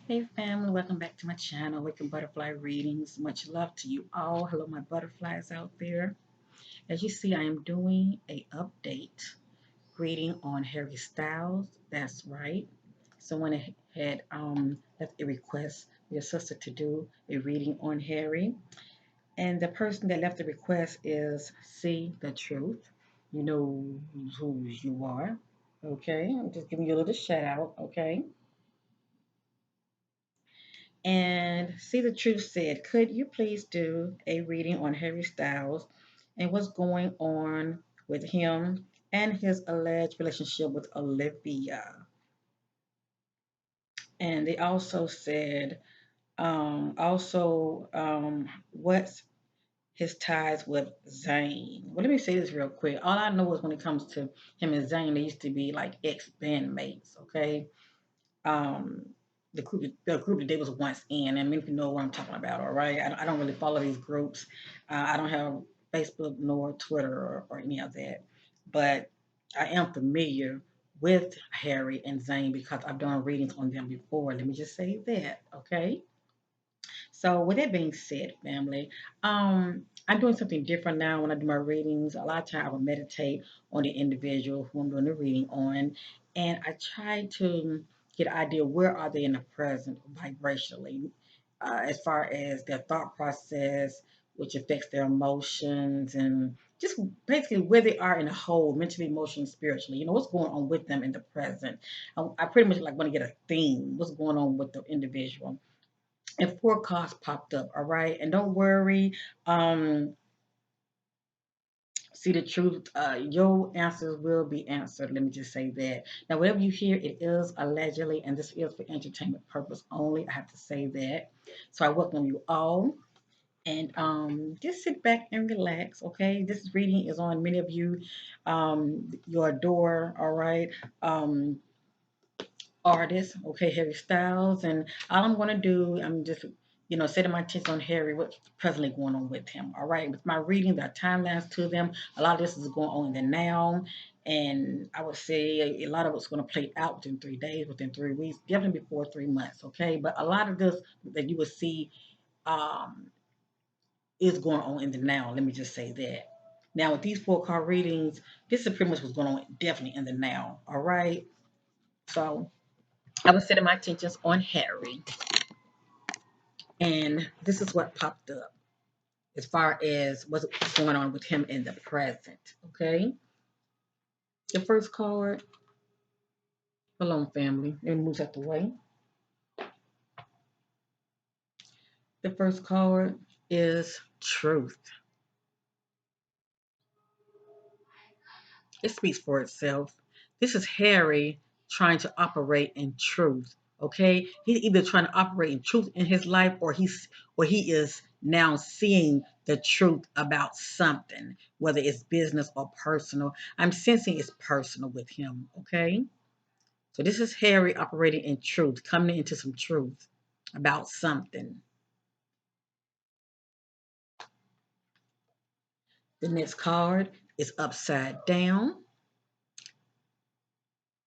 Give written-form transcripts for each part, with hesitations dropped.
Hey family, welcome back to my channel, Wicked Butterfly Readings. Much love to you all. Hello my butterflies out there. As you see, I am doing a update reading on Harry Styles. That's right. Someone had left a request for your sister to do a reading on Harry. And the person that left the request is See the Truth. You know who you are. Okay, I'm just giving you a little shout out, okay? And See the Truth said, could you please do a reading on Harry Styles and what's going on with him and his alleged relationship with Olivia? And they also said, what's his ties with Zayn? Well, let me say this real quick. All I know is when it comes to him and Zayn, they used to be like ex-bandmates, okay? um, the group that they was once in, and many people know what I'm talking about. All right, I don't really follow these groups. I don't have Facebook nor Twitter or any of that, but I am familiar with Harry and Zane because I've done readings on them before. Let me just say that, okay? So with that being said, family, I'm doing something different now when I do my readings. A lot of times I will meditate on the individual who I'm doing the reading on, and I try to get an idea where are they in the present vibrationally, as far as their thought process, which affects their emotions, and just basically where they are in the whole, mentally, emotionally, spiritually. You know what's going on with them in the present. I pretty much like want to get a theme. What's going on with the individual? And four cards popped up. All right. And don't worry. Um, See the truth. Your answers will be answered. Let me just say that. Now, whatever you hear, it is allegedly, and this is for entertainment purpose only. I have to say that. So I welcome you all. And just sit back and relax, okay? This reading is on many of you, your door, all right? Artist, okay, Harry Styles, and all I'm gonna do, I'm just, setting my attention on Harry, what's presently going on with him. All right, with my reading, there are timelines to them. A lot of this is going on in the now, and I would say a lot of it's going to play out within 3 days, within 3 weeks, definitely before 3 months. Okay, but a lot of this that you will see um, is going on in the now. Let me just say that. Now, with these four card readings, this is pretty much what's going on definitely in the now. All right, so I was setting my attentions on Harry, and this is what popped up as far as what's going on with him in the present. Okay, the first card, hold on, family, let me move out the way. The first card is truth. It speaks for itself. This is Harry trying to operate in truth. Okay, he's either trying to operate in truth in his life, or he is now seeing the truth about something, whether it's business or personal. I'm sensing it's personal with him. Okay, so this is Harry operating in truth, coming into some truth about something. The next card is upside down.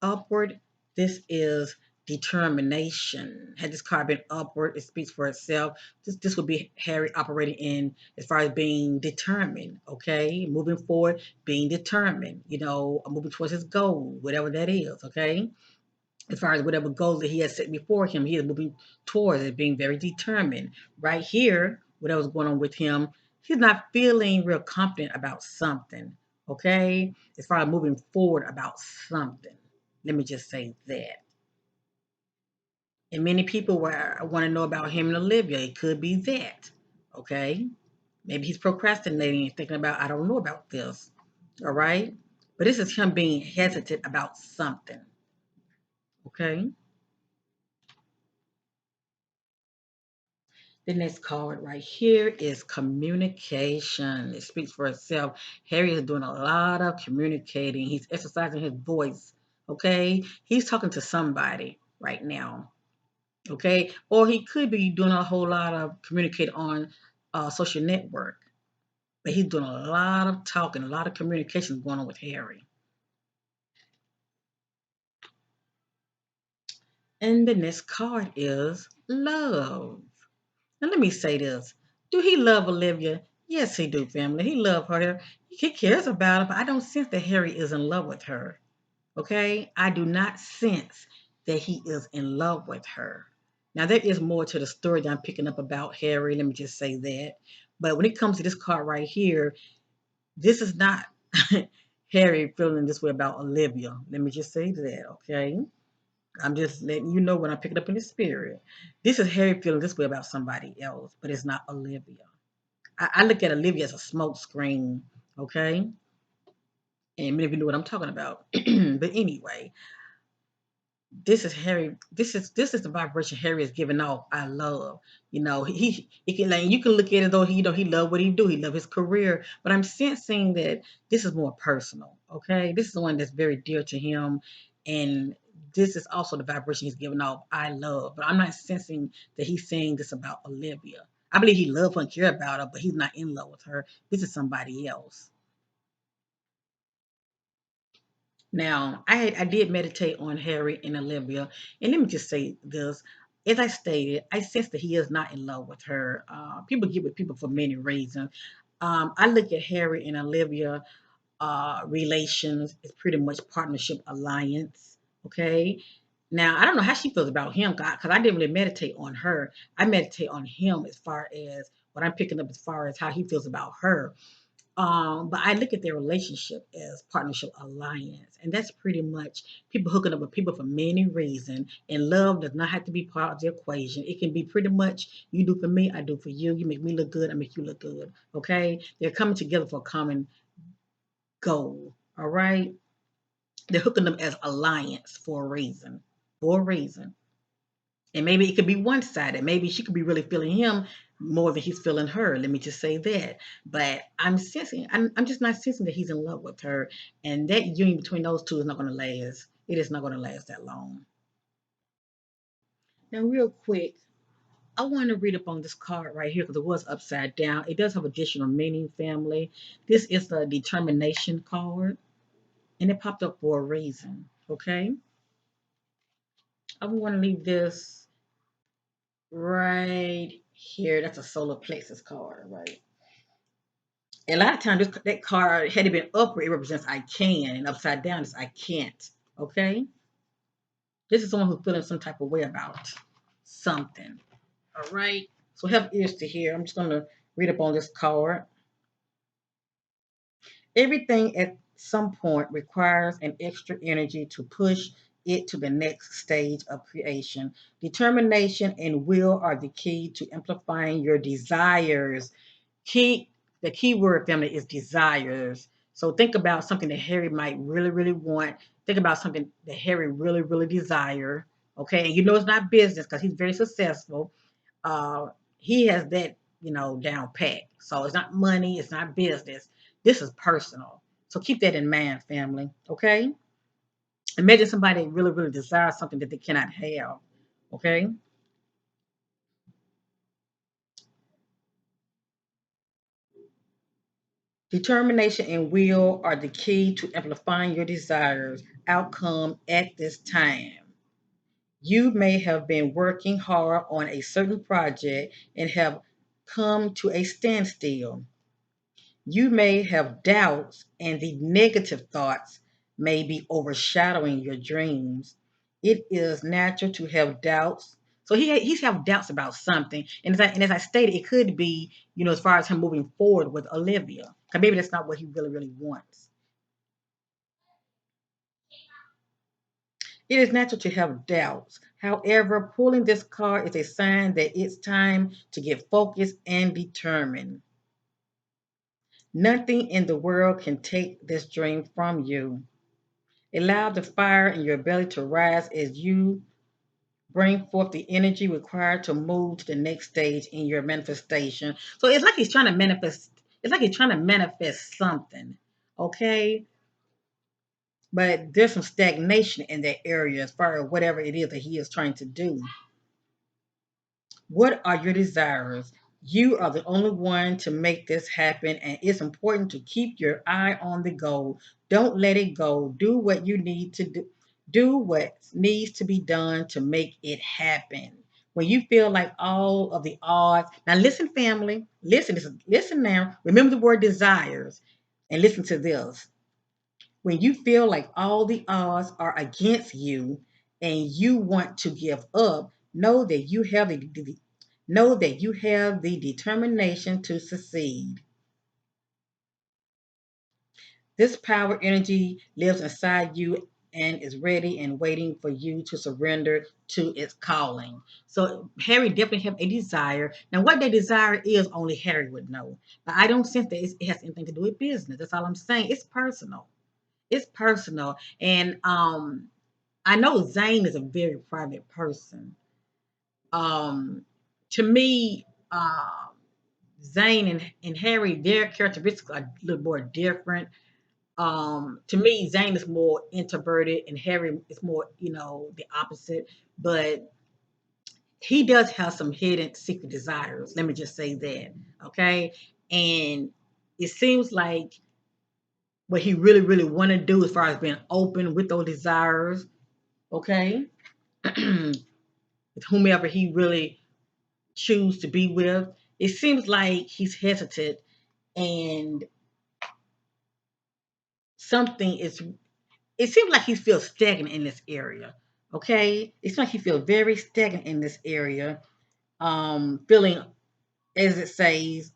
Upward, this is determination. Had this card been upward, it speaks for itself. This would be Harry operating in as far as being determined, okay? Moving forward, being determined, moving towards his goal, whatever that is, okay? As far as whatever goals that he has set before him, he is moving towards it, being very determined. Right here, whatever's going on with him, he's not feeling real confident about something, okay? As far as moving forward about something. Let me just say that. And many people want to know about him and Olivia. It could be that, okay? Maybe he's procrastinating and thinking about, I don't know about this, all right? But this is him being hesitant about something, okay? The next card right here is communication. It speaks for itself. Harry is doing a lot of communicating. He's exercising his voice, okay? He's talking to somebody right now, okay? Or he could be doing a whole lot of communicate on social network, but he's doing a lot of talking, a lot of communication going on with Harry. And the next card is love. Now let me say this. Do he love Olivia? Yes, he do, family. He love her. He cares about her, but I don't sense that Harry is in love with her. Okay? I do not sense that he is in love with her. Now there is more to the story that I'm picking up about Harry. Let me just say that. But when it comes to this card right here, this is not Harry feeling this way about Olivia. Let me just say that, okay? I'm just letting you know when I pick it up in the spirit. This is Harry feeling this way about somebody else, but it's not Olivia. I look at Olivia as a smoke screen, okay? And many of you know what I'm talking about. But anyway, this is Harry. This is the vibration Harry is giving off. I love. He can like you can look at it though he love what he do. He love his career. But I'm sensing that this is more personal. Okay, this is the one that's very dear to him, and this is also the vibration he's giving off. I love, but I'm not sensing that he's saying this about Olivia. I believe he loves her and care about her, but he's not in love with her. This is somebody else. Now, I did meditate on Harry and Olivia, and let me just say this. As I stated, I sense that he is not in love with her. People get with people for many reasons. I look at Harry and Olivia relations as pretty much partnership alliance. Okay. Now, I don't know how she feels about him because I didn't really meditate on her. I meditate on him as far as what I'm picking up as far as how he feels about her. But I look at their relationship as partnership alliance, and that's pretty much people hooking up with people for many reasons. And love does not have to be part of the equation. It can be pretty much you do for me, I do for you. You make me look good, I make you look good. Okay, they're coming together for a common goal. All right, they're hooking them as alliance for a reason. For a reason. And maybe it could be one sided. Maybe she could be really feeling him more than he's feeling her. Let me just say that. But I'm just not sensing that he's in love with her. And that union between those two is not going to last. It is not going to last that long. Now, real quick, I want to read up on this card right here because it was upside down. It does have additional meaning, family. This is the determination card, and it popped up for a reason. Okay? I want to leave this right here. That's a solar plexus card, right? A lot of times, that card, had it been upward, it represents I can, and upside down is I can't. Okay? This is someone who's feeling some type of way about something. All right? So have ears to hear. I'm just going to read up on this card. Everything at some point requires an extra energy to push it to the next stage of creation. Determination and will are the key to amplifying your desires. Key the key word, family, is desires. So think about something that Harry might really, really want. Think about something that Harry really, really desire. Okay, and you know it's not business because he's very successful. He has that, down pat. So it's not money, it's not business. This is personal. So keep that in mind, family. Okay. Imagine somebody really, really desires something that they cannot have. Okay. Determination and will are the key to amplifying your desires outcome at this time. You may have been working hard on a certain project and have come to a standstill. You may have doubts, and the negative thoughts may be overshadowing your dreams. It is natural to have doubts. So he's have doubts about something, and as I stated, it could be as far as him moving forward with Olivia, because maybe that's not what he really really wants. It is natural to have doubts. However, pulling this card is a sign that it's time to get focused and determined. Nothing in the world can take this dream from you. Allow the fire in your belly to rise as you bring forth the energy required to move to the next stage in your manifestation. So it's like he's trying to manifest. It's like he's trying to manifest something, okay? But there's some stagnation in that area as far as whatever it is that he is trying to do. What are your desires? You are the only one to make this happen, and it's important to keep your eye on the goal. Don't let it go. Do what you need to do. Do what needs to be done to make it happen. When you feel like all of the odds, now listen, family, listen now. Remember the word desires and listen to this. When you feel like all the odds are against you and you want to give up, know that you have the determination to succeed. This power energy lives inside you and is ready and waiting for you to surrender to its calling. So Harry definitely have a desire. Now, what that desire is, only Harry would know. But I don't sense that it has anything to do with business. That's all I'm saying. It's personal. It's personal, and I know Zayn is a very private person. Um, to me, Zayn and Harry, their characteristics are a little more different. To me, Zayn is more introverted and Harry is more, the opposite. But he does have some hidden secret desires. Let me just say that. Okay. And it seems like what he really, really want to do as far as being open with those desires, okay, with whomever he really choose to be with, it seems like he's hesitant and something is it seems like he feels stagnant in this area. Okay, it seems like he feels very stagnant in this area, feeling, as it says,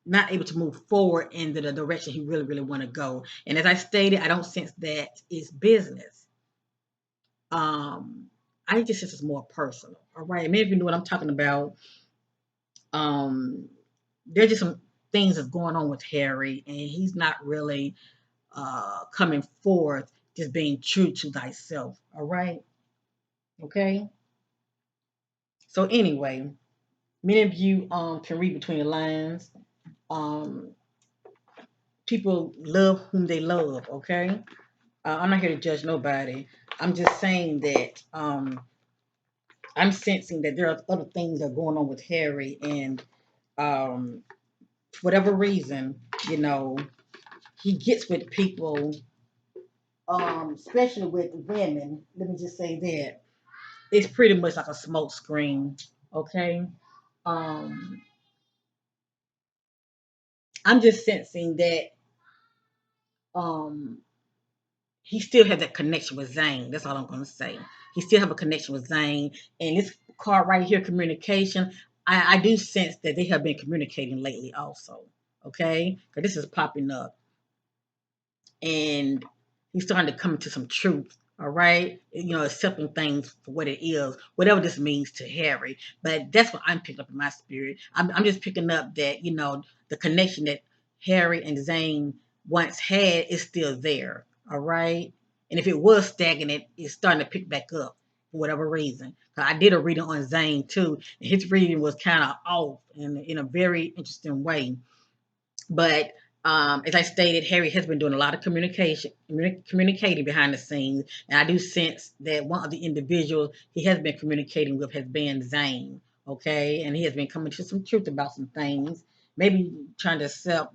not able to move forward into the direction he really, really want to go. And as I stated, I don't sense that it's business. Um, I just sense it's more personal. All right, many of you know what I'm talking about. Um, there's just some things that's going on with Harry, and he's not really coming forth, just being true to thyself. All right. Okay. So anyway, many of you can read between the lines. Um, people love whom they love. Okay. I'm not here to judge nobody. I'm just saying that I'm sensing that there are other things that are going on with Harry, and for whatever reason, you know, he gets with people, especially with women. Let me just say that it's pretty much like a smoke screen. Okay. Um, I'm just sensing that um, he still has that connection with Zayn. That's all I'm going to say. He still have a connection with Zayn, and this card right here, communication. I do sense that they have been communicating lately, also. Okay, because this is popping up, and he's starting to come into some truth. All right, accepting things for what it is, whatever this means to Harry. But that's what I'm picking up in my spirit. I'm just picking up that the connection that Harry and Zayn once had is still there. All right, and if it was stagnant, it's starting to pick back up for whatever reason. I did a reading on Zayn too, and his reading was kind of off in a very interesting way. But as I stated, Harry has been doing a lot of communicating behind the scenes, and I do sense that one of the individuals he has been communicating with has been Zayn. Okay, and he has been coming to some truth about some things, maybe trying to accept,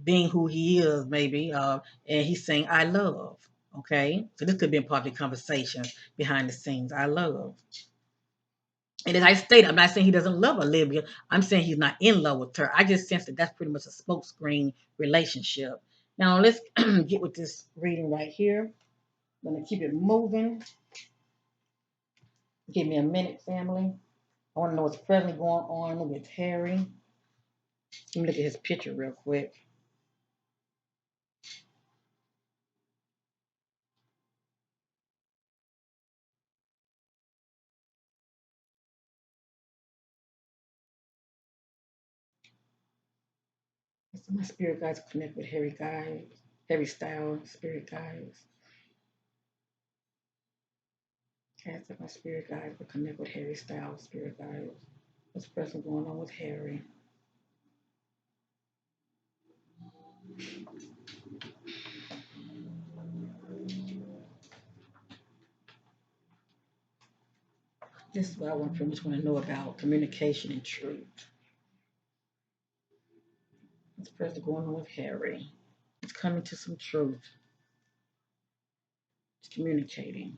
being who he is, maybe, and he's saying, "I love." Okay, so this could be a part of the conversation behind the scenes. I love. And as I stated, I'm not saying he doesn't love Olivia. I'm saying he's not in love with her. I just sense that that's pretty much a smokescreen relationship. Now let's get with this reading right here. I'm gonna keep it moving. Give me a minute, family. I want to know what's presently going on with Harry. Let me look at his picture real quick. So my spirit guides connect with Harry guides, Harry style, spirit guides. Cast up my spirit guides will connect with Harry style, spirit guides. What's presently going on with Harry? This is what I want pretty much want to know about communication and truth. What's presently going on with Harry? It's coming to some truth. communicating.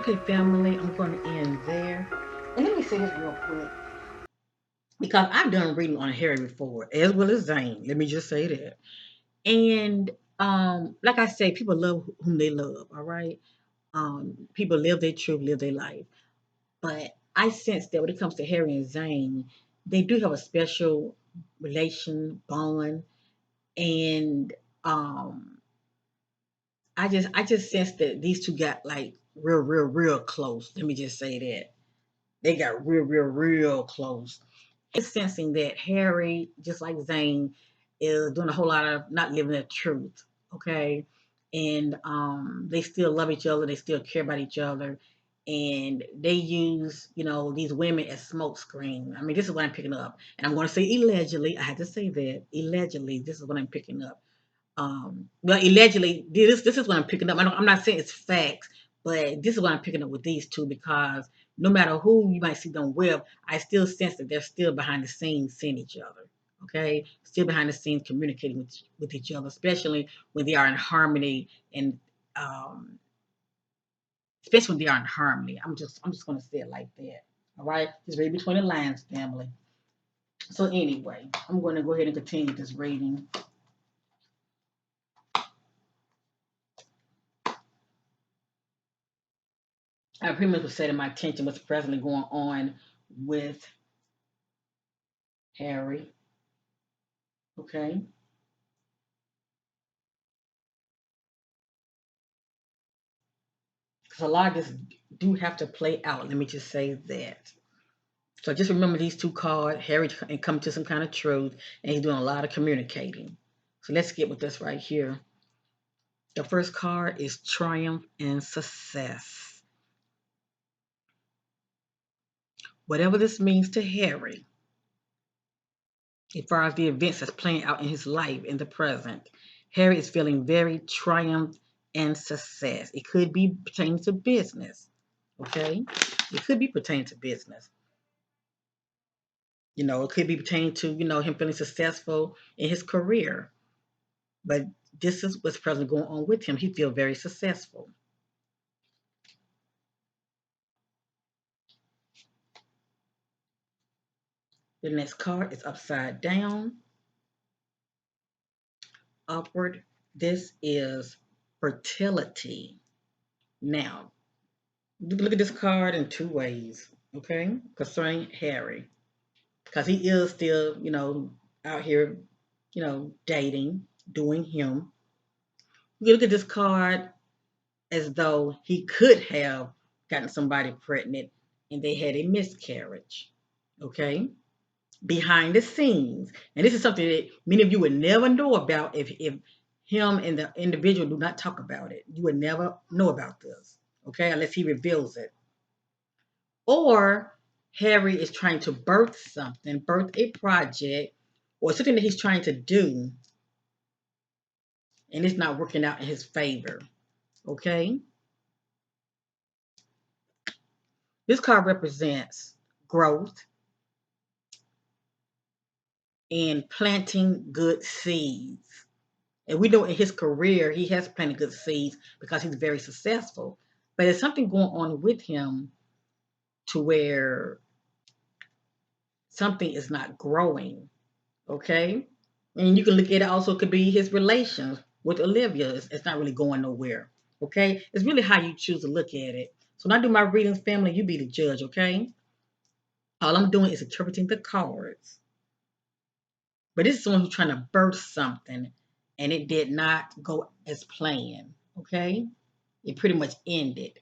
Okay, family, I'm going to end there. And let me say this real quick because I've done reading on Harry before, as well as Zane. Let me just say that. And like I say, people love whom they love. All right. People live their truth, live their life. But I sense that when it comes to Harry and Zane, they do have a special relation bond, and um, I just sense that these two got like real close. Let me just say that they got real close. Sensing that Harry, just like Zane, is doing a whole lot of not living the truth. Okay. And they still love each other, they still care about each other. And they use, these women as smoke screen. I mean, this is what I'm picking up. And I'm gonna say allegedly, I had to say that. Allegedly, this is what I'm picking up. Well, allegedly, this is what I'm picking up. I'm not saying it's facts, but this is what I'm picking up with these two because no matter who you might see them with, I still sense that they're still behind the scenes seeing each other. Okay, still behind the scenes communicating with each other, especially when they are in harmony and um, especially when they are in harmony. I'm just gonna say it like that. All right, just read between the lines, family. So anyway, I'm going to go ahead and continue this reading. I pretty much was setting my attention what's presently going on with Harry. Okay. Because a lot of this do have to play out. Let me just say that. So just remember these two cards. Harry and come to some kind of truth, and he's doing a lot of communicating. So let's get with this right here. The first card is triumph and success. Whatever this means to Harry, as far as the events that's playing out in his life in the present. Harry is feeling very triumph and success. It could be pertaining to business. Okay? It could be pertaining to business. It could be pertaining to, him feeling successful in his career. But this is what's presently going on with him. He feels very successful. The next card is upside down, upward. This is fertility. Now, look at this card in two ways, okay? Concerning Harry, because he is still, out here, dating, doing him. You look at this card. as though he could have gotten somebody pregnant and they had a miscarriage. Okay? Behind the scenes. And this is something that many of you would never know about if him and the individual do not talk about it. You would never know about this. Okay? Unless he reveals it. Or Harry is trying to birth something, birth a project, or something that he's trying to do, and it's not working out in his favor. Okay? This card represents growth and planting good seeds. And we know in his career, he has planted good seeds because he's very successful. But there's something going on with him to where something is not growing. Okay? And you can look at it also could be his relations with Olivia. It's not really going nowhere. Okay? It's really how you choose to look at it. So when I do my readings, family, you be the judge, okay? All I'm doing is interpreting the cards. But this is someone who's trying to birth something and it did not go as planned. Okay? It pretty much ended.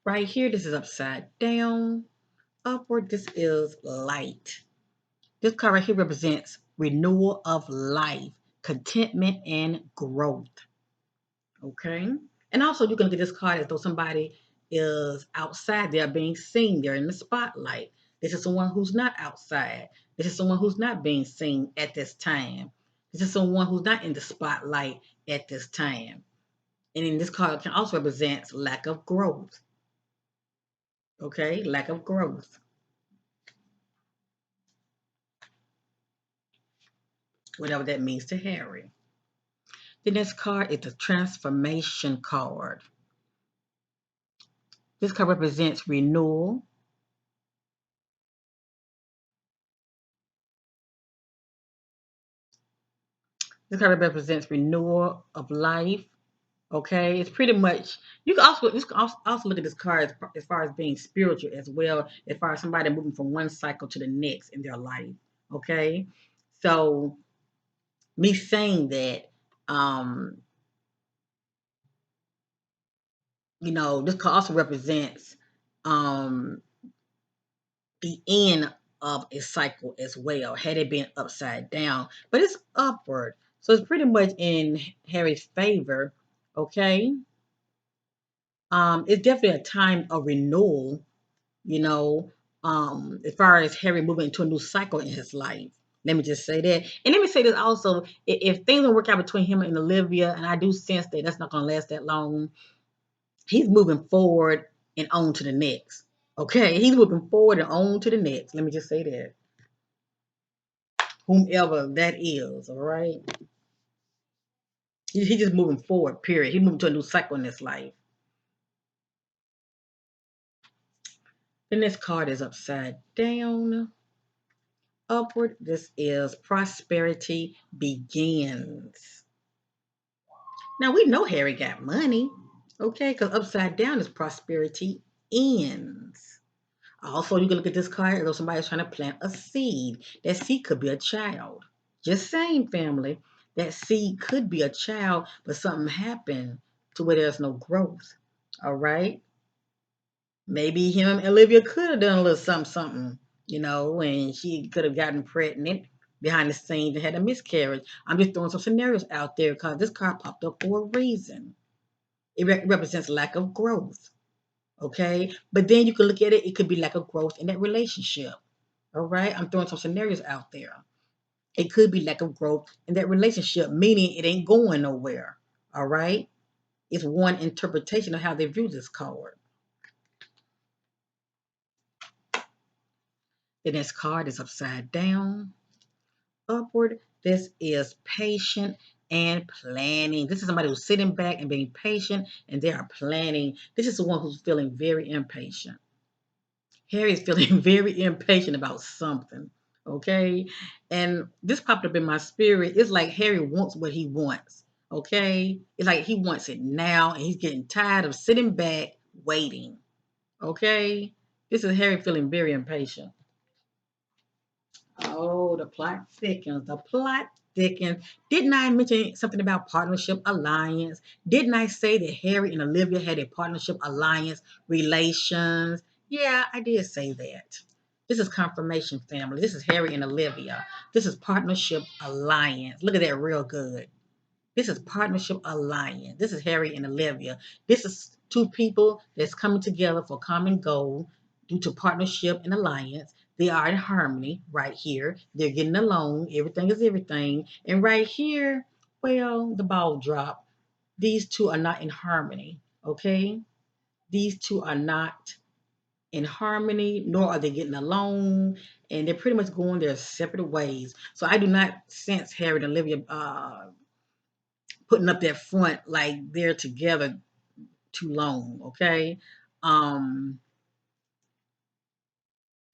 Right here, this is upside down. Upward, this is light. This card right here represents renewal of life, contentment, and growth. Okay? And also, you can look at this card as though somebody is outside. They're being seen. They're in the spotlight. This is someone who's not outside. This is someone who's not being seen at this time. This is someone who's not in the spotlight at this time. And then this card can also represent lack of growth. Okay? Lack of growth. Whatever that means to Harry. The next card is the transformation card. This card represents renewal. This card represents renewal of life. Okay, it's pretty much you can also look at this card as far as being spiritual as well, as far as somebody moving from one cycle to the next in their life. Okay, so me saying that, um, this card also represents um the end of a cycle as well, had it been upside down, but it's upward. So it's pretty much in Harry's favor. Okay. It's definitely a time of renewal, you know, as far as Harry moving into a new cycle in his life. Let me just say that. And let me say this also, if things don't work out between him and Olivia, and I do sense that that's not going to last that long, he's moving forward and on to the next. Okay, he's moving forward and on to the next. Let me just say that. Whomever that is, all right? He's just moving forward, period. He's moving to a new cycle in his life. The next card is upside down. Upward, this is prosperity begins. Now we know Harry got money, okay? Because upside down is prosperity ends. Also, you can look at this card as though somebody's trying to plant a seed. That seed could be a child. Just saying, family, that seed could be a child, but something happened to where there's no growth. All right? Maybe him and Olivia could have done a little something, something, and she could have gotten pregnant behind the scenes and had a miscarriage. I'm just throwing some scenarios out there because this card popped up for a reason. It represents lack of growth. Okay? But then you can look at it, it could be lack of growth in that relationship. All right? I'm throwing some scenarios out there. It could be lack of growth in that relationship, meaning it ain't going nowhere. All right? It's one interpretation of how they view this card. The next card is upside down. Upward, this is patient and planning. This is somebody who's sitting back and being patient and they are planning. This is the one who's feeling very impatient. Harry is feeling very impatient about something. Okay. And this popped up in my spirit. It's like Harry wants what he wants. Okay. It's like he wants it now and he's getting tired of sitting back waiting. Okay. This is Harry feeling very impatient. Oh, the plot thickens. The plot thickens. Didn't I mention something about partnership alliance? Didn't I say that Harry and Olivia had a partnership alliance relations? Yeah, I did say that. This is confirmation family. This is Harry and Olivia. This is partnership alliance. Look at that real good. This is partnership alliance. This is Harry and Olivia. This is two people that's coming together for common goal due to partnership and alliance. They are in harmony right here. They're getting along. Everything is everything. And right here, well, the ball dropped. These two are not in harmony. Okay? These two are not in harmony, nor are they getting along. And they're pretty much going their separate ways. So I do not sense Harry and Olivia putting up that front like they're together too long, okay? Um,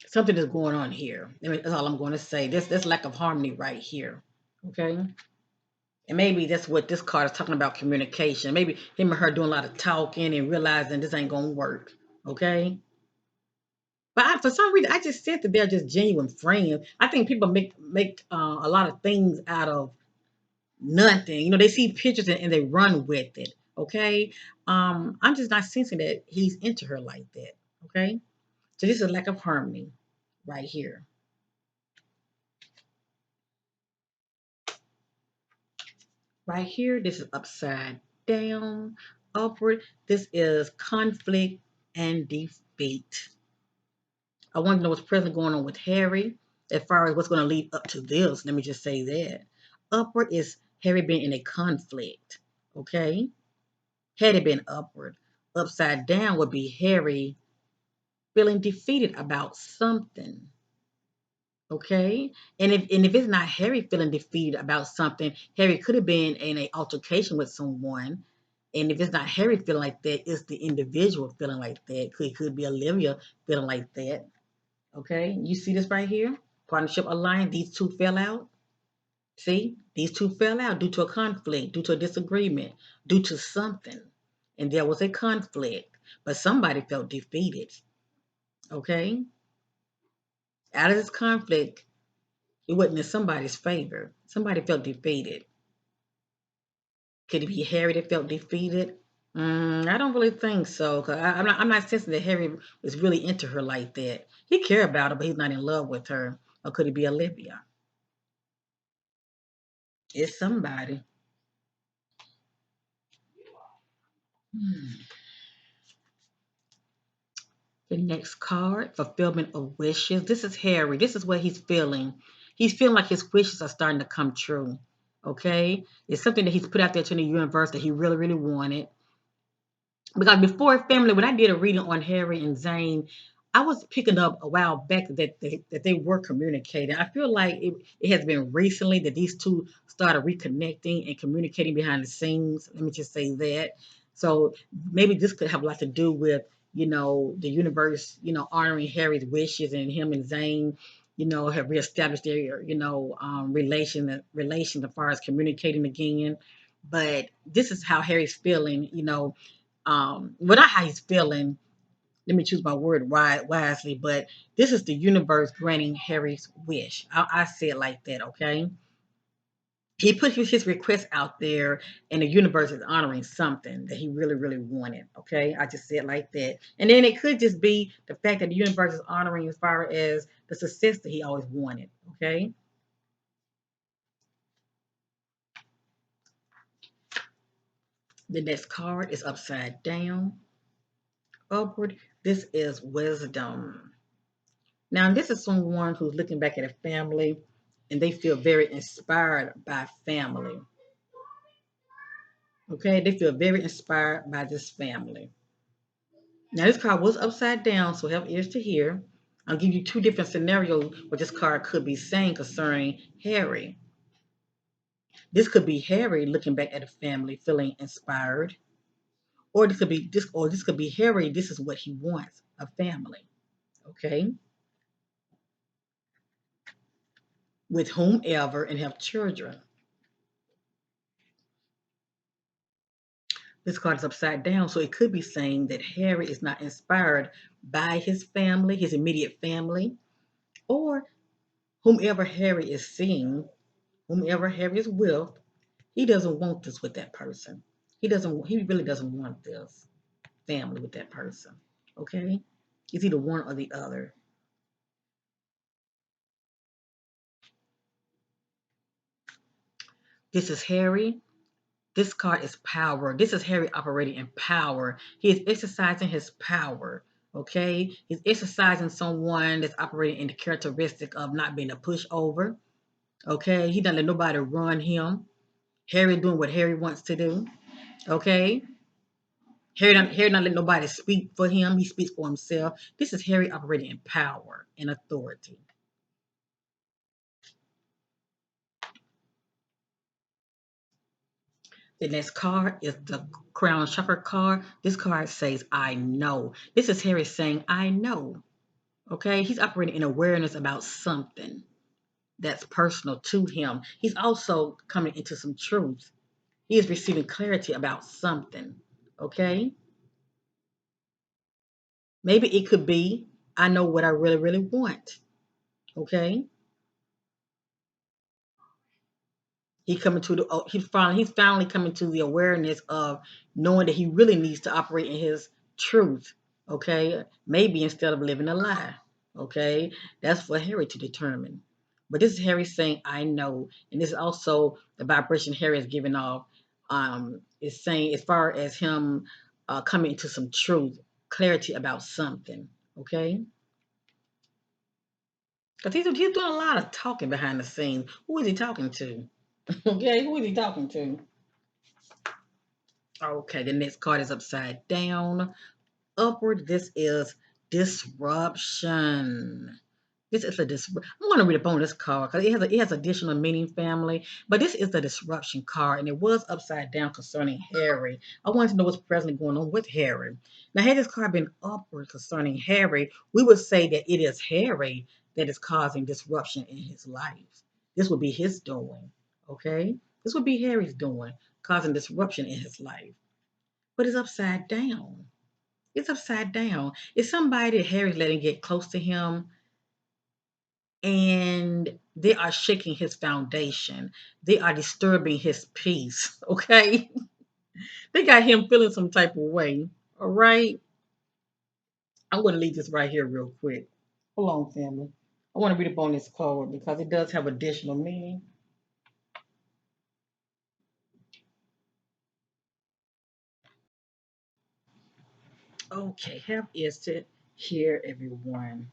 Something is going on here. I mean, that's all I'm going to say. This lack of harmony right here, okay? And maybe that's what this card is talking about communication. Maybe him and her doing a lot of talking and realizing this ain't going to work, okay? But for some reason, I just said that they're just genuine friends. I think people make a lot of things out of nothing. You know, they see pictures and they run with it. Okay. I'm just not sensing that he's into her like that. Okay. So this is a lack of harmony right here. Right here, this is upside down, upward. This is conflict and defeat. I want to know what's present going on with Harry as far as what's going to lead up to this. Let me just say that. Upward is Harry being in a conflict. Okay. Had it been upward. Upside down would be Harry feeling defeated about something. Okay. And if it's not Harry feeling defeated about something, Harry could have been in an altercation with someone. And if it's not Harry feeling like that, it's the individual feeling like that. Could be Olivia feeling like that. Okay. You see this right here? Partnership alliance, these two fell out. See, these two fell out due to a conflict, due to a disagreement, due to something. And there was a conflict, but somebody felt defeated. Okay. Out of this conflict, it wasn't in somebody's favor. Somebody felt defeated. Could it be Harry that felt defeated? I don't really think so. Cause I'm not sensing that Harry was really into her like that. He cared about her, but he's not in love with her. Or could it be Olivia? It's somebody. Hmm. The next card, fulfillment of wishes. This is Harry. This is what he's feeling. He's feeling like his wishes are starting to come true. Okay? It's something that he's put out there to the universe that he really, really wanted. Because before family, when I did a reading on Harry and Zayn, I was picking up a while back that they were communicating. I feel like it has been recently that these two started reconnecting and communicating behind the scenes. Let me just say that. So maybe this could have a lot to do with, the universe, honoring Harry's wishes and him and Zayn, have reestablished their, relation as far as communicating again. But this is how Harry's feeling, well, not how he's feeling. Let me choose my word wisely, but this is the universe granting Harry's wish. I say it like that, okay? He put his request out there, and the universe is honoring something that he really, really wanted, okay? I just say it like that. And then it could just be the fact that the universe is honoring as far as the success that he always wanted, okay? The next card is upside down, upward. This is wisdom. Now, this is someone who's looking back at a family and they feel very inspired by family. Okay, they feel very inspired by this family. Now, this card was upside down, so have ears to hear. I'll give you two different scenarios what this card could be saying concerning Harry. This could be Harry looking back at a family feeling inspired, or this could be Harry. This is what he wants, a family. Okay, with whomever and have children. This card is upside down, so it could be saying that Harry is not inspired by his family, his immediate family, or whomever Harry is seeing, whomever Harry is with, he doesn't want this with that person. He really doesn't want this family with that person. Okay? It's either one or the other. This is Harry. This card is power. This is Harry operating in power. He is exercising his power. Okay? He's exercising someone that's operating in the characteristic of not being a pushover. Okay? He doesn't let nobody run him. Harry doing what Harry wants to do. Okay? Harry not let nobody speak for him. He speaks for himself. This is Harry operating in power and authority. The next card is the Crown Shuffle card. This card says, I know. This is Harry saying, I know. Okay? He's operating in awareness about something that's personal to him. He's also coming into some truth. He is receiving clarity about something. Okay? Maybe it could be, I know what I really, really want. Okay? He's finally coming to the awareness of knowing that he really needs to operate in his truth. Okay, maybe instead of living a lie. Okay, that's for Harry to determine. But this is Harry saying, "I know," and this is also the vibration Harry is giving off. Is saying as far as him coming into some truth, clarity about something. Okay, because he's doing a lot of talking behind the scenes. Who is he talking to? Okay, who is he talking to? Okay, the next card is upside down. Upward, this is disruption. This is I'm going to read up on this card because it has additional meaning, family. But this is the disruption card, and it was upside down concerning Harry. I wanted to know what's presently going on with Harry. Now, had this card been upward concerning Harry, we would say that it is Harry that is causing disruption in his life. This would be his doing. Okay, this would be Harry's doing, causing disruption in his life. But it's upside down. It's upside down. It's somebody that Harry's letting get close to him and they are shaking his foundation. They are disturbing his peace. Okay. They got him feeling some type of way. All right. I'm going to leave this right here real quick. Hold on, family. I want to read up on this card because it does have additional meaning. Okay. Have is to hear everyone.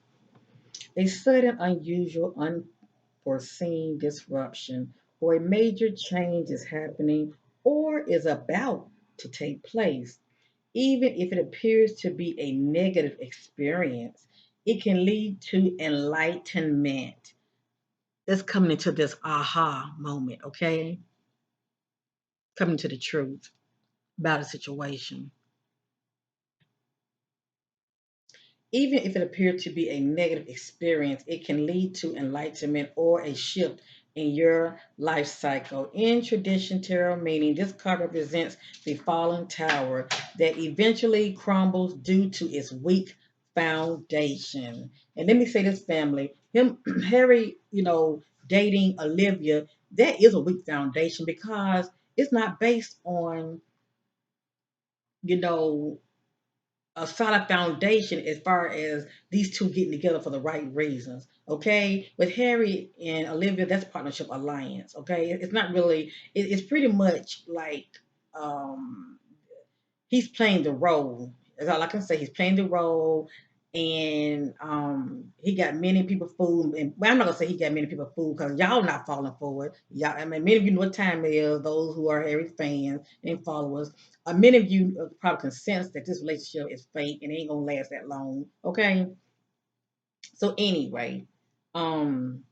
A sudden, unusual, unforeseen disruption or a major change is happening or is about to take place. Even if it appears to be a negative experience, it can lead to enlightenment. That's coming into this aha moment, okay? Coming to the truth about a situation. Even if it appeared to be a negative experience, it can lead to enlightenment or a shift in your life cycle. In tradition tarot meaning, this card represents the fallen tower that eventually crumbles due to its weak foundation. And let me say this, family, him Harry, dating Olivia, that is a weak foundation because it's not based on, you know, a solid foundation as far as these two getting together for the right reasons. Okay, with Harry and Olivia, that's partnership alliance. Okay, it's not really. It's pretty much like um, he's playing the role. That's all I can say. He's playing the role, and he got many people fooled. And well, I'm not gonna say he got many people fooled because y'all not falling for it. Y'all, I mean, many of you know what time it is. Those who are Harry fans and followers. Many of you probably can sense that this relationship is fake and it ain't gonna last that long. Okay. So anyway, um,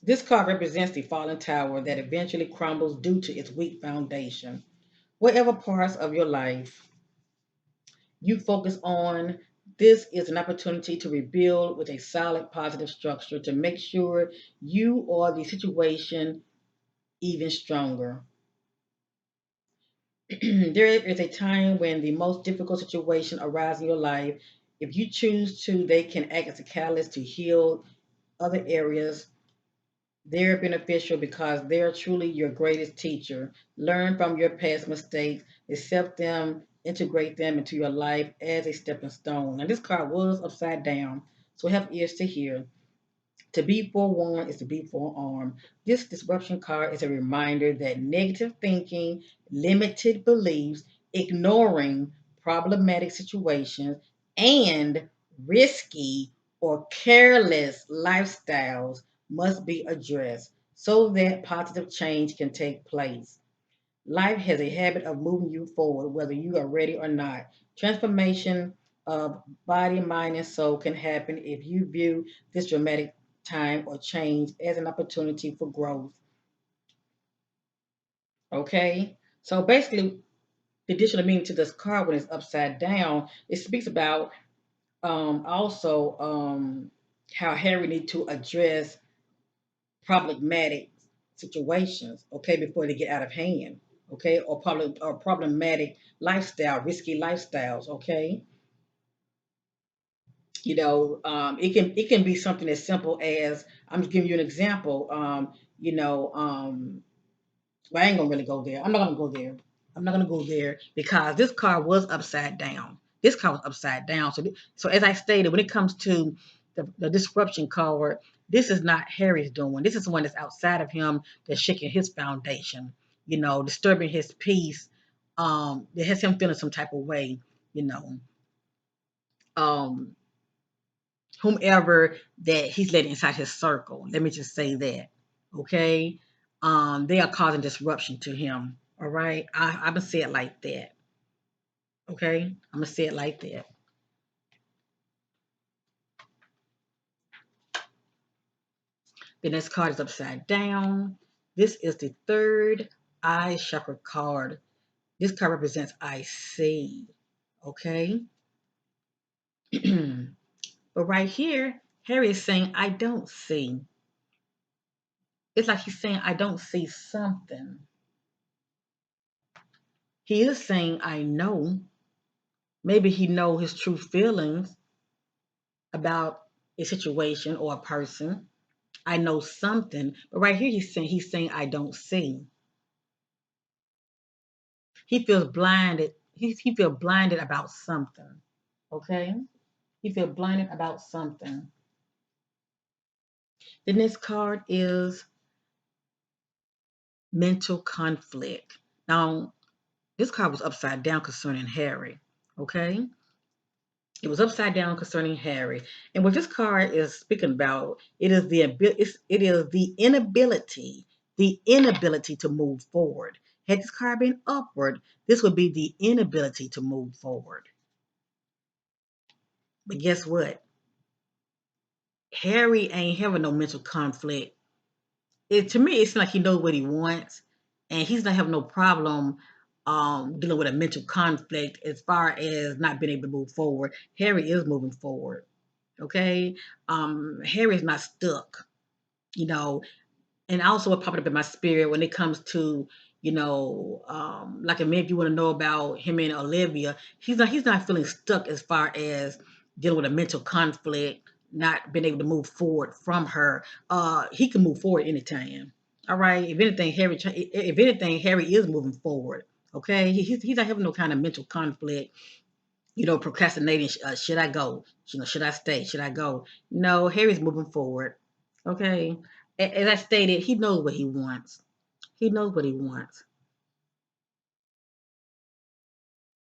this card represents the fallen tower that eventually crumbles due to its weak foundation. Whatever parts of your life you focus on, this is an opportunity to rebuild with a solid positive structure to make sure you or the situation even stronger. There is a time when the most difficult situation arises in your life. If you choose to, they can act as a catalyst to heal other areas They're beneficial because they're truly your greatest teacher. Learn from your past mistakes, accept them, integrate them into your life as a stepping stone. And this card was upside down, so have ears to hear. To be forewarned is to be forearmed. This disruption card is a reminder that negative thinking, limited beliefs, ignoring problematic situations, and risky or careless lifestyles must be addressed so that positive change can take place. Life has a habit of moving you forward, whether you are ready or not. Transformation of body, mind, and soul can happen if you view this dramatic time or change as an opportunity for growth. Okay? So basically, the additional meaning to this card when it's upside down, it speaks about also how Harry need to address problematic situations, okay, before they get out of hand, okay, or problematic lifestyle, risky lifestyles, okay. It can be something as simple as I'm just giving you an example. You know, well, I ain't gonna really go there. I'm not gonna go there. I'm not gonna go there because this car was upside down. This car was upside down. So as I stated, when it comes to the disruption card, this is not Harry's doing. This is one that's outside of him that's shaking his foundation. Disturbing his peace. That has him feeling some type of way. You know, um, whomever that he's letting inside his circle. Let me just say that. Okay. They are causing disruption to him. All right. I'm gonna say it like that. Okay. I'm gonna say it like that. The next card is upside down. This is the third eye chakra card. This card represents I see. Okay. But right here, Harry is saying I don't see. It's like he's saying I don't see something. He is saying I know. Maybe he know his true feelings about a situation or a person. I know something, but right here he's saying I don't see. He feels blinded. He feels blinded about something. Okay, he feels blinded about something. The next card is mental conflict. Now this card was upside down concerning Harry. Okay, it was upside down concerning Harry. And what this card is speaking about, it is the inability to move forward. Had this card been upward, this would be the inability to move forward. But guess what? Harry ain't having no mental conflict. To me, it's like he knows what he wants, and he's not having no problem dealing with a mental conflict as far as not being able to move forward. Harry is moving forward. Okay. Harry's not stuck, you know, and also what popped up in my spirit when it comes to, like, maybe if you want to know about him and Olivia, he's not feeling stuck as far as dealing with a mental conflict, not being able to move forward from her. He can move forward anytime. All right. If anything, Harry is moving forward. Okay. He's not having no kind of mental conflict, procrastinating. Should I go? Should I stay? Should I go? No, Harry's moving forward. Okay. As I stated, he knows what he wants. He knows what he wants.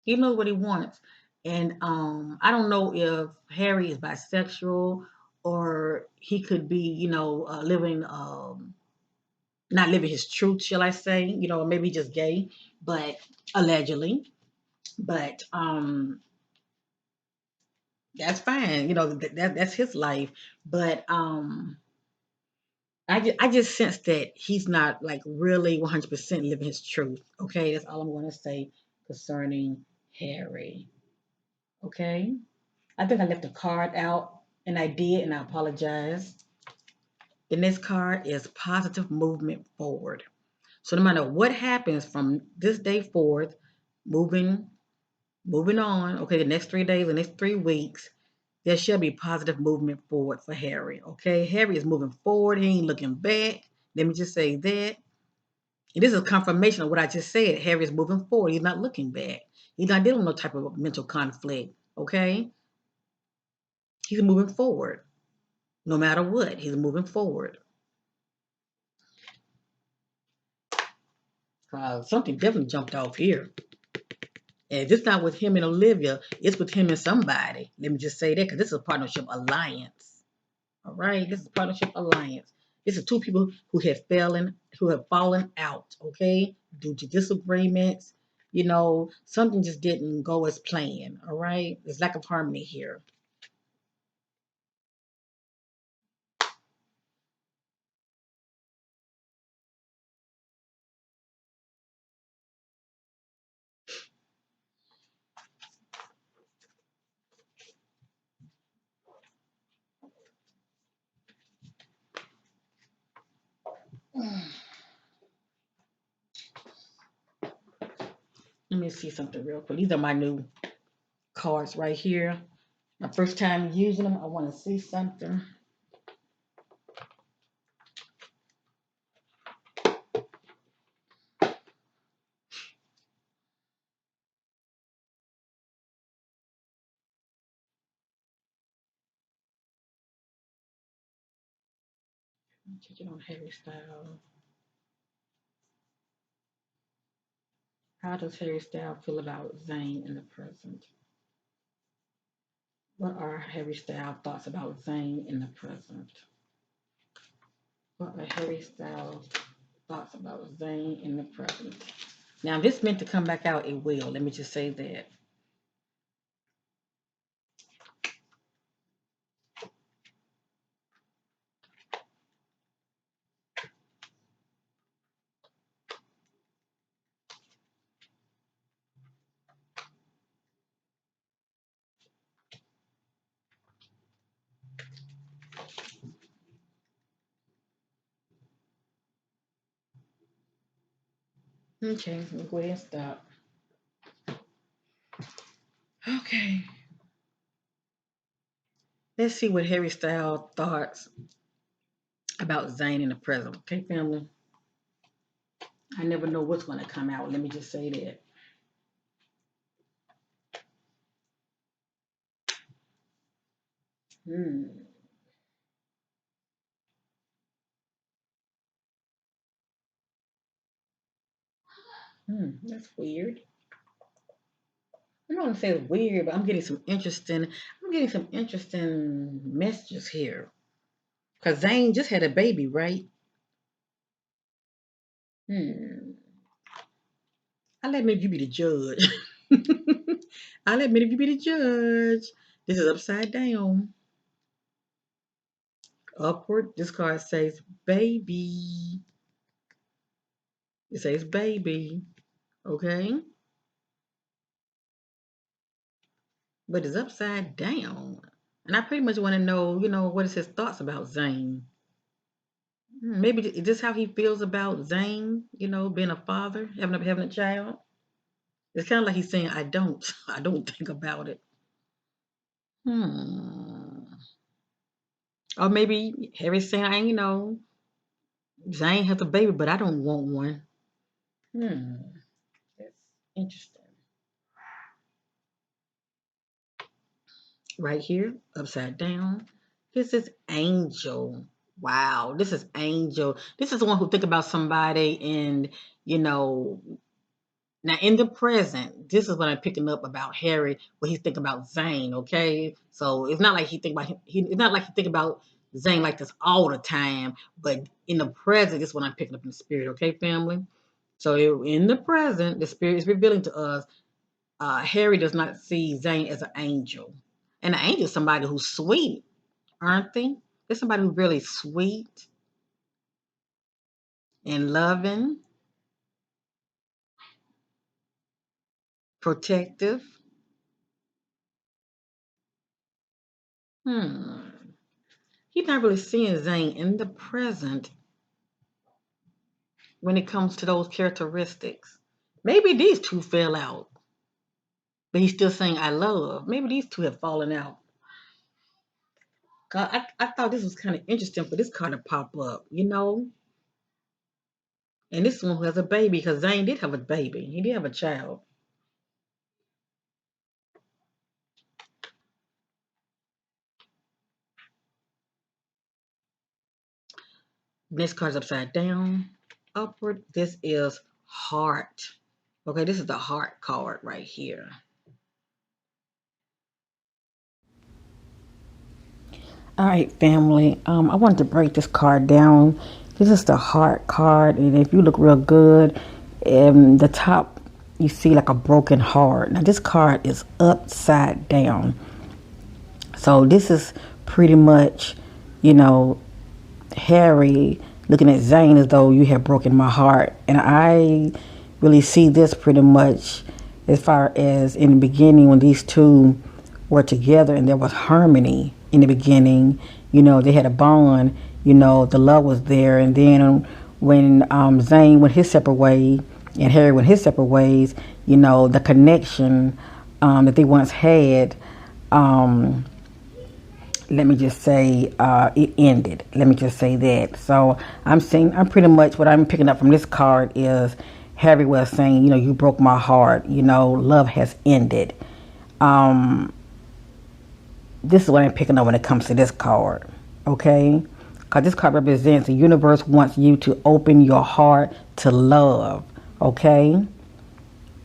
He knows what he wants. And I don't know if Harry is bisexual or he could be, living, not living his truth, shall I say? Maybe just gay, but allegedly. But that's fine. That's his life. But I just sense that he's not like really 100% living his truth. Okay, that's all I'm going to say concerning Harry. Okay, I think I left a card out, and I did, and I apologize. The next card is positive movement forward. So no matter what happens from this day forth, moving moving on. Okay, the next 3 days, the next 3 weeks, there shall be positive movement forward for Harry. Okay, Harry is moving forward. He ain't looking back. Let me just say that. And this is a confirmation of what I just said. Harry is moving forward. He's not looking back. He's not dealing with no type of mental conflict. Okay? He's moving forward. No matter what, he's moving forward. Something definitely jumped off here. And it's not with him and Olivia, it's with him and somebody. Let me just say that because this is a partnership alliance. All right, this is a partnership alliance. This is two people who have fallen out, okay, due to disagreements. Something just didn't go as planned. All right, there's lack of harmony here. Let me see something real quick. These are my new cards right here. My first time using them. I want to see something. Check it on Harry Styles. How does Harry Styles feel about Zayn in the present? What are Harry Styles' thoughts about Zayn in the present? What are Harry Styles' thoughts about Zayn in the present? Now, if this meant to come back out, it will. Let me just say that. Okay, let me go ahead and stop. Okay. Let's see what Harry Styles' thoughts about Zayn in the present. Okay, family? I never know what's going to come out. Let me just say that. Hmm. That's weird. I don't want to say it's weird, but I'm getting some interesting messages here. Cause Zayn just had a baby, right? Hmm. I let maybe you be the judge. I let maybe you be the judge. This is upside down. Upward. This card says baby. It says baby. Okay. But it's upside down. And I pretty much want to know, what is his thoughts about Zayn? Maybe is this how he feels about Zayn, being a father, having a child? It's kind of like he's saying, I don't. I don't think about it. Hmm. Or maybe Harry's saying, Zayn has a baby, but I don't want one. Hmm. That's interesting. Right here, upside down. This is Angel. Wow, this is Angel. This is the one who think about somebody and, you know, now in the present, this is what I'm picking up about Harry, what he's thinking about Zayn, okay? So it's not like it's not like he think about Zayn like this all the time, but in the present, this is what I'm picking up in the spirit, okay, family? So in the present, the spirit is revealing to us Harry does not see Zayn as an angel. And an angel is somebody who's sweet, aren't they? They're somebody who's really sweet and loving, protective. Hmm. He's not really seeing Zayn in the present when it comes to those characteristics. Maybe these two fell out, but he's still saying I love. Maybe these two have fallen out. I thought this was kind of interesting for this card to pop up, And this one who has a baby because Zayn did have a baby. He did have a child. Next card's upside down, upward. This is heart. Okay, this is the heart card right here. All right, family. I wanted to break this card down. This is the heart card, and if you look real good, in the top you see like a broken heart. Now this card is upside down, so this is pretty much, you know, Harry looking at Zayn as though you have broken my heart. And I really see this pretty much as far as in the beginning when these two were together and there was harmony in the beginning. You know, they had a bond, you know, the love was there. And then when Zayn went his separate way and Harry went his separate ways, you know, the connection that they once had, let me just say, it ended. Let me just say that. So I'm pretty much what I'm picking up from this card is Harry was saying, you know, you broke my heart. You know, love has ended. Um, this is what I'm picking up when it comes to this card. Okay? Because this card represents the universe wants you to open your heart to love. Okay?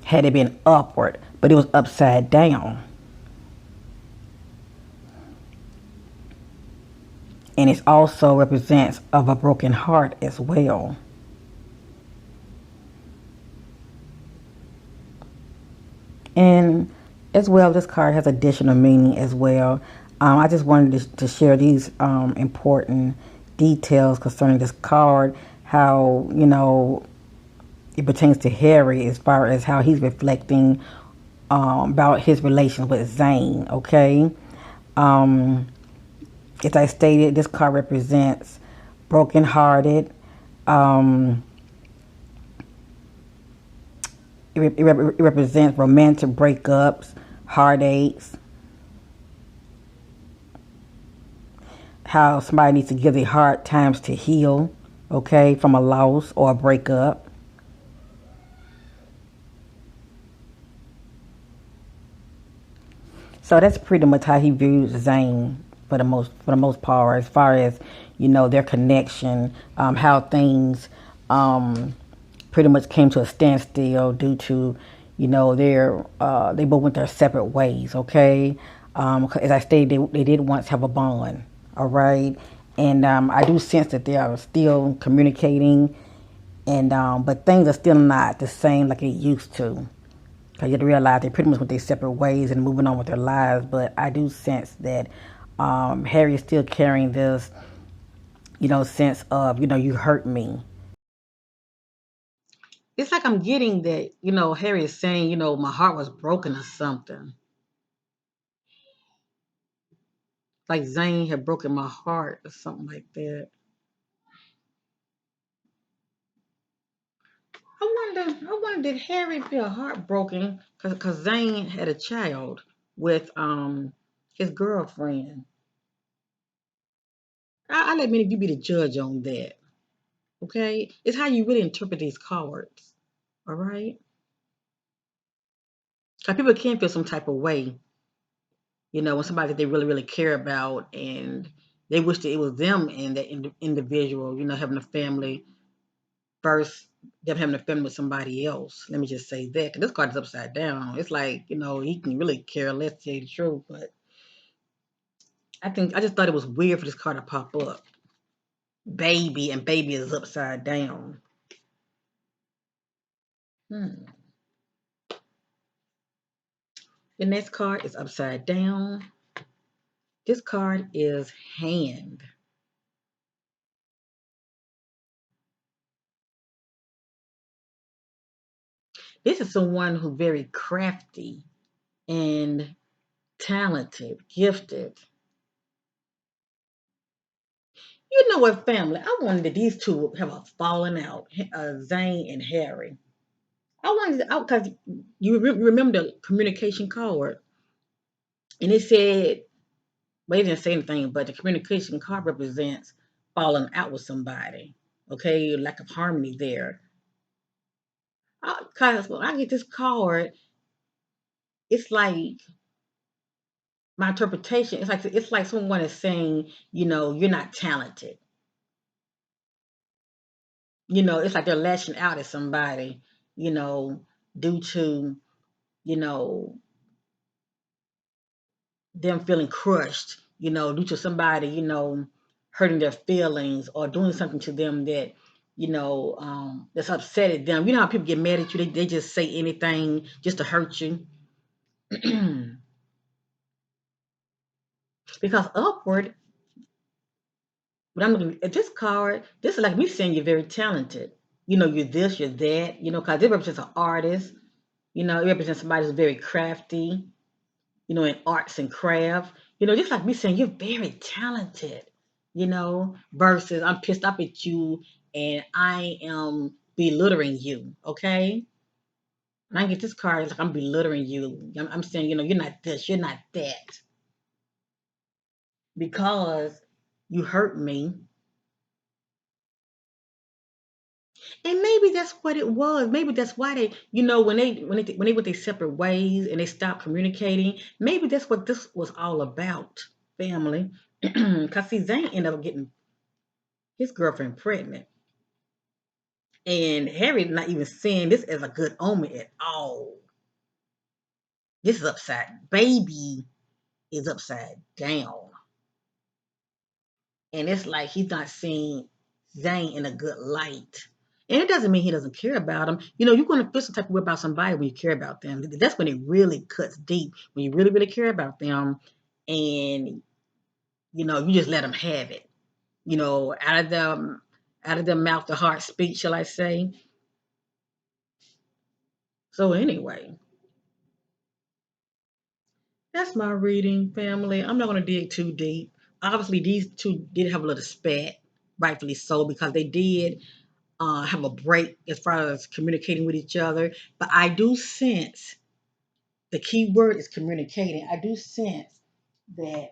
Had it been upward, but it was upside down. And it also represents of a broken heart as well. And as well, this card has additional meaning as well. I just wanted to share these important details concerning this card, how, you know, it pertains to Harry as far as how he's reflecting about his relation with Zayn, okay? Um, as I stated, this card represents brokenhearted. Um, it represents romantic breakups, heartaches, how somebody needs to give their hard times to heal, okay, from a loss or a breakup. So that's pretty much how he views Zayn for the most part, as far as, you know, their connection, how things pretty much came to a standstill due to, you know, their they both went their separate ways. Okay, as I stated, they did once have a bond. All right, and I do sense that they are still communicating, and but things are still not the same like it used to. Cause you have to realize they pretty much went their separate ways and moving on with their lives. But I do sense that Harry is still carrying this, you know, sense of, you know, you hurt me. It's like I'm getting that, you know, Harry is saying, you know, my heart was broken or something. Like Zayn had broken my heart or something like that. I wonder, did Harry feel heartbroken because Zayn had a child with his girlfriend? I let many of you be the judge on that. Okay, it's how you really interpret these cards. All right, because people can feel some type of way, you know, when somebody that they really really care about and they wish that it was them and that individual, you know, having a family versus them having a family with somebody else. Let me just say that 'cause this card is upside down. It's like, you know, he can really care less to tell you the truth, but I just thought it was weird for this card to pop up. Baby and baby is upside down. Hmm. The next card is upside down. This card is hand. This is someone who's very crafty and talented, gifted. You know what, family? I wanted that these two have a falling out, Zayn and Harry. I wanted because you remember the communication card, and it said, well, it didn't say anything, but the communication card represents falling out with somebody. Okay, lack of harmony there. Because when I get this card, it's like my interpretation. It's like someone is saying, you're not talented. It's like they're lashing out at somebody, you know, due to you know them feeling crushed, due to somebody, hurting their feelings or doing something to them that, that's upsetted them. You know how people get mad at you, they just say anything just to hurt you. Because upward, when I'm looking at this card, this is like me saying you're very talented. You're this, you're that, because it represents an artist, it represents somebody who's very crafty, in arts and craft. Just like me saying you're very talented, versus I'm pissed off at you and I am belittling you, okay? When I get this card, it's like I'm belittling you. I'm saying, you're not this, you're not that. Because you hurt me. And maybe that's what it was. Maybe that's why they, when they went their separate ways and they stopped communicating. Maybe that's what this was all about, family. Because see, Zayn ended up getting his girlfriend pregnant, and Harry not even seeing this as a good omen at all. This is upside. Baby is upside down, and it's like he's not seeing Zayn in a good light. And it doesn't mean he doesn't care about him. You're going to feel some type of way about somebody when you care about them. That's when it really cuts deep. When you really, really care about them, and you just let them have it. Out of their mouth, the heart speaks, shall I say? So anyway, that's my reading, family. I'm not going to dig too deep. Obviously, these two did have a little spat, rightfully so, because they did have a break as far as communicating with each other. But I do sense the key word is communicating. I do sense that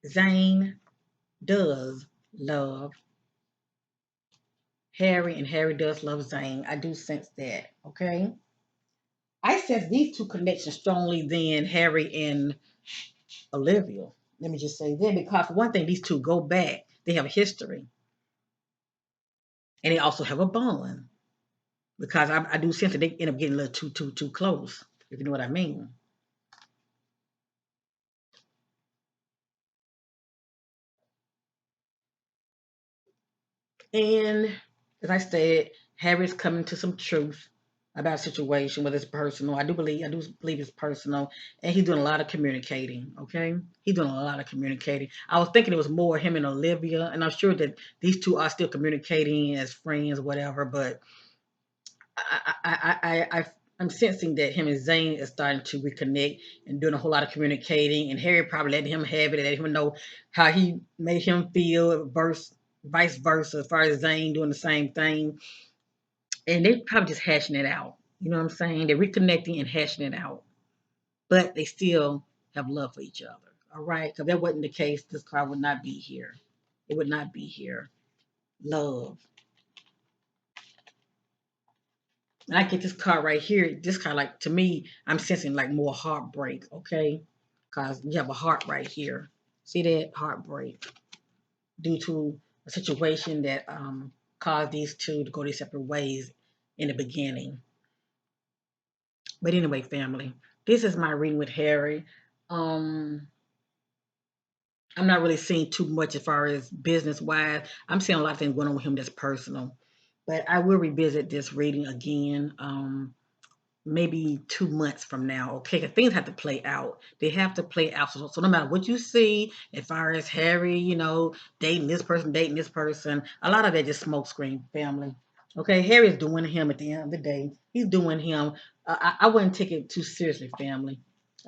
Zane does love Harry and Harry does love Zane. I do sense that. Okay. I sense these two connections strongly than Harry and Olivia. Let me just say that because for one thing, these two go back. They have a history, and they also have a bond. Because I do sense that they end up getting a little too close, if you know what I mean. And as I said, Harry's coming to some truth about a situation, whether it's personal. I do believe it's personal, and he's doing a lot of communicating. Okay, he's doing a lot of communicating. I was thinking it was more him and Olivia, and I'm sure that these two are still communicating as friends, whatever. But I'm sensing that him and Zayn is starting to reconnect and doing a whole lot of communicating, and Harry probably letting him have it, letting him know how he made him feel, vice versa, as far as Zayn doing the same thing, and they probably just hashing it out. You know what I'm saying? They're reconnecting and hashing it out, but they still have love for each other. All right, because if that wasn't the case, this car would not be here. It would not be here. Love. And I get this card right here. This card, like to me, I'm sensing like more heartbreak. Okay, because you have a heart right here. See that heartbreak due to a situation that caused these two to go their separate ways in the beginning. But anyway, family, this is my reading with Harry. Um, I'm not really seeing too much as far as business wise. I'm seeing a lot of things going on with him that's personal. But I will revisit this reading again. Maybe 2 months from now. Okay, 'cause things have to play out. They have to play out. So no matter what you see, as far as Harry, dating this person, a lot of that just smoke screen, family. Okay, Harry's doing him at the end of the day. He's doing him. I wouldn't take it too seriously, family.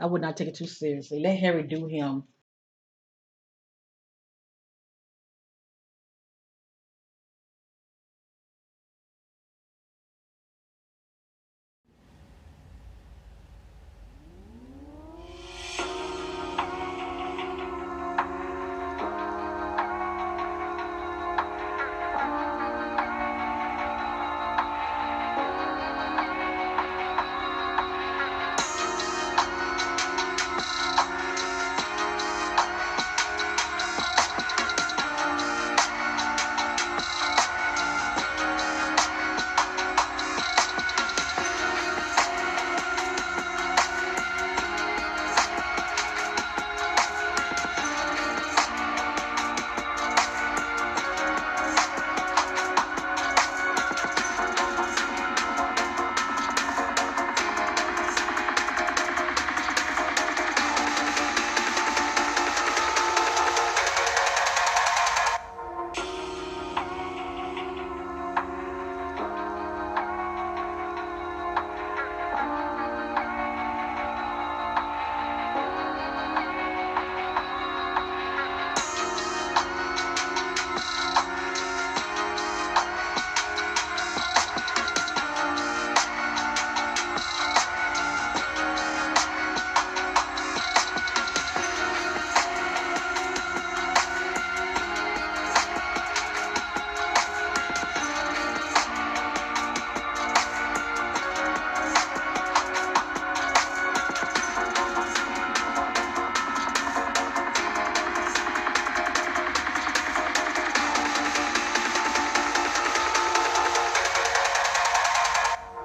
I would not take it too seriously. Let Harry do him.